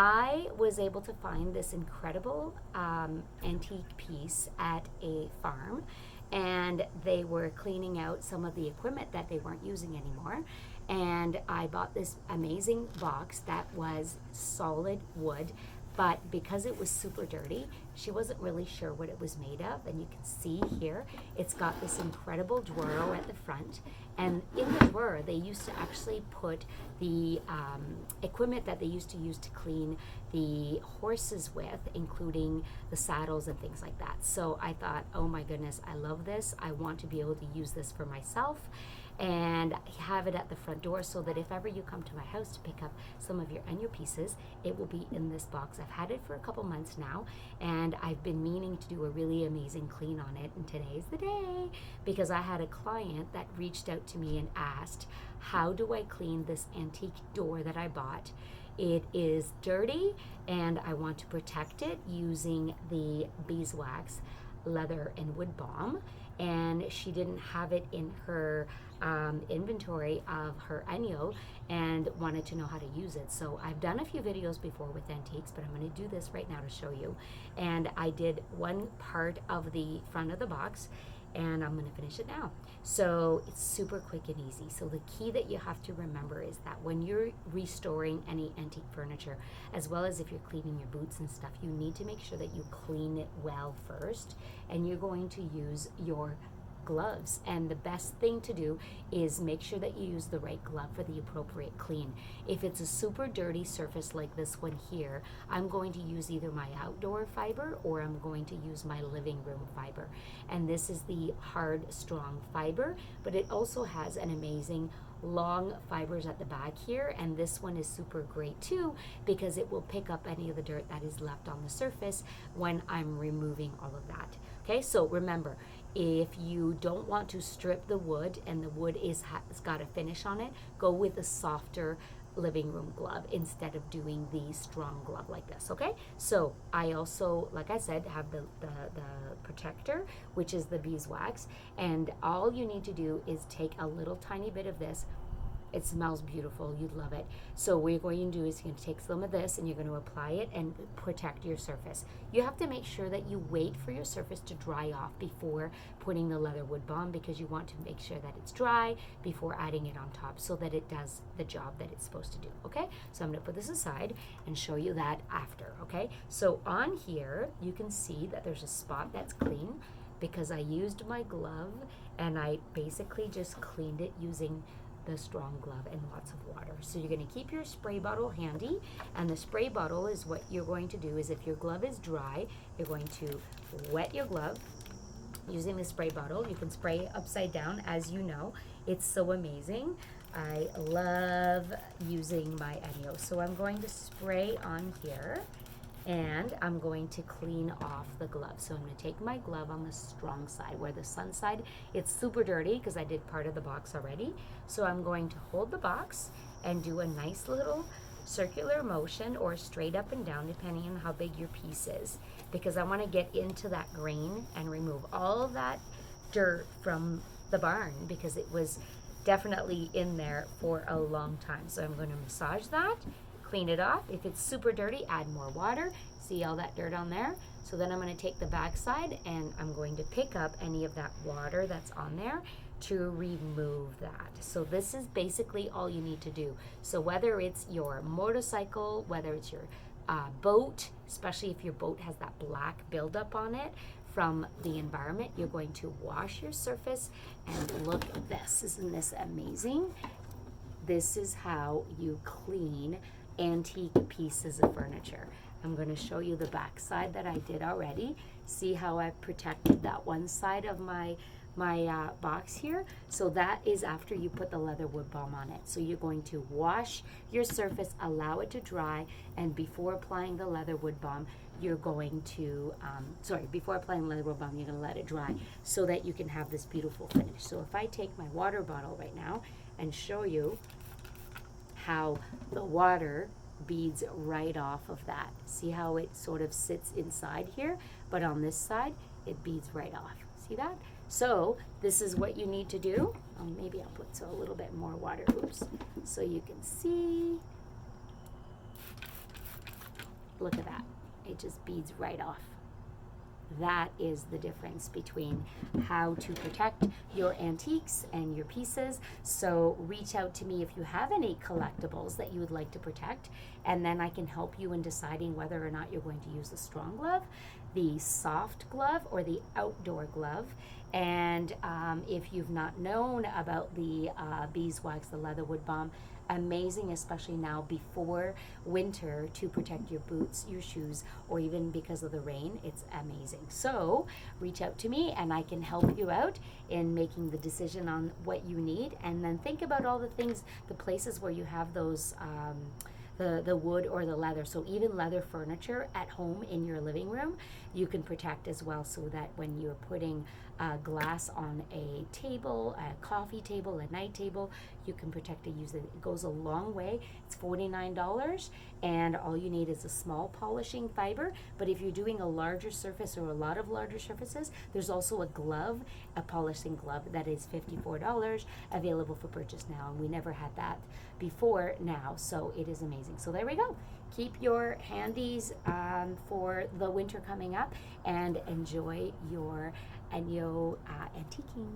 I was able to find this incredible antique piece at a farm, and they were cleaning out some of the equipment that they weren't using anymore. And I bought this amazing box that was solid wood, but because it was super dirty, she wasn't really sure what it was made of. And you can see here, it's got this incredible drawer at the front. And in the drawer, they used to actually put the equipment that they used to use to clean the horses with, including the saddles and things like that. So I thought, oh my goodness, I love this. I want to be able to use this for myself and have it at the front door, so that if ever you come to my house to pick up some of your ENJO pieces, it will be in this box. I've had it for a couple months now, and I've been meaning to do a really amazing clean on it, and today's the day, because I had a client that reached out to me and asked, how do I clean this antique door that I bought? It is dirty and I want to protect it using the Beeswax Leather and Wood Balm, and she didn't have it in her inventory of her ENJO and wanted to know how to use it. So I've done a few videos before with antiques, but I'm going to do this right now to show you. And I did one part of the front of the box, and I'm going to finish it now. So it's super quick and easy. So the key that you have to remember is that when you're restoring any antique furniture, as well as if you're cleaning your boots and stuff, you need to make sure that you clean it well first, and you're going to use your gloves. And the best thing to do is make sure that you use the right glove for the appropriate clean. If it's a super dirty surface like this one here, I'm going to use either my outdoor fiber or I'm going to use my living room fiber. And this is the hard, strong fiber, but it also has an amazing long fibers at the back here, and this one is super great too because it will pick up any of the dirt that is left on the surface when I'm removing all of that. Okay, so remember, if you don't want to strip the wood and the wood has got a finish on it, go with a softer living room glove instead of doing the strong glove like this. Okay, so I also, like I said, have the protector, which is the beeswax, and all you need to do is take a little tiny bit of this. It smells beautiful. You'd love it. So what you're going to do is you're going to take some of this and you're going to apply it and protect your surface. You have to make sure that you wait for your surface to dry off before putting the leather wood balm, because you want to make sure that it's dry before adding it on top so that it does the job that it's supposed to do. Okay, so I'm going to put this aside and show you that after. Okay, so on here you can see that there's a spot that's clean because I used my glove and I basically just cleaned it using the strong glove and lots of water. So you're going to keep your spray bottle handy, and the spray bottle is what you're going to do is if your glove is dry, you're going to wet your glove using the spray bottle. You can spray upside down, as you know. It's so amazing. I love using my ENJO. So I'm going to spray on here, and I'm going to clean off the glove. So I'm going to take my glove on the strong side, where the sun side, it's super dirty because I did part of the box already. So I'm going to hold the box and do a nice little circular motion or straight up and down depending on how big your piece is, because I want to get into that grain and remove all of that dirt from the barn because it was definitely in there for a long time. So I'm going to massage that, clean it off. If it's super dirty, add more water. See all that dirt on there? So then I'm going to take the back side and I'm going to pick up any of that water that's on there to remove that. So this is basically all you need to do. So whether it's your motorcycle, whether it's your boat, especially if your boat has that black buildup on it from the environment, you're going to wash your surface. And look at this. Isn't this amazing? This is how you clean antique pieces of furniture. I'm going to show you the back side that I did already. See how I've protected that one side of my box here? So that is after you put the leather wood balm on it. So you're going to wash your surface, allow it to dry, and before applying the leather wood balm, you're going to, before applying leather wood balm, you're going to let it dry so that you can have this beautiful finish. So if I take my water bottle right now and show you how the water beads right off of that. See how it sort of sits inside here, but on this side, it beads right off. See that? So this is what you need to do. Maybe I'll put a little bit more water, oops, so you can see. look at that. It just beads right off. That is the difference between how to protect your antiques and your pieces. So reach out to me if you have any collectibles that you would like to protect, and then I can help you in deciding whether or not you're going to use the strong glove, the soft glove, or the outdoor glove. And if you've not known about the Beeswax, the leather wood balm, amazing, especially now before winter, to protect your boots, your shoes, or even because of the rain. It's amazing. So reach out to me and I can help you out in making the decision on what you need, and then think about all the things, the places where you have those the wood or the leather. So even leather furniture at home in your living room, you can protect as well, so that when you're putting glass on a table, a coffee table, a night table, you can protect it. Use it. It goes a long way. It's $49, and all you need is a small polishing fiber. But if you're doing a larger surface or a lot of larger surfaces, there's also a glove, a polishing glove, that is $54, available for purchase now. And we never had that before now, so it is amazing. So there we go. Keep your handies for the winter coming up, and enjoy your ENJO antiquing.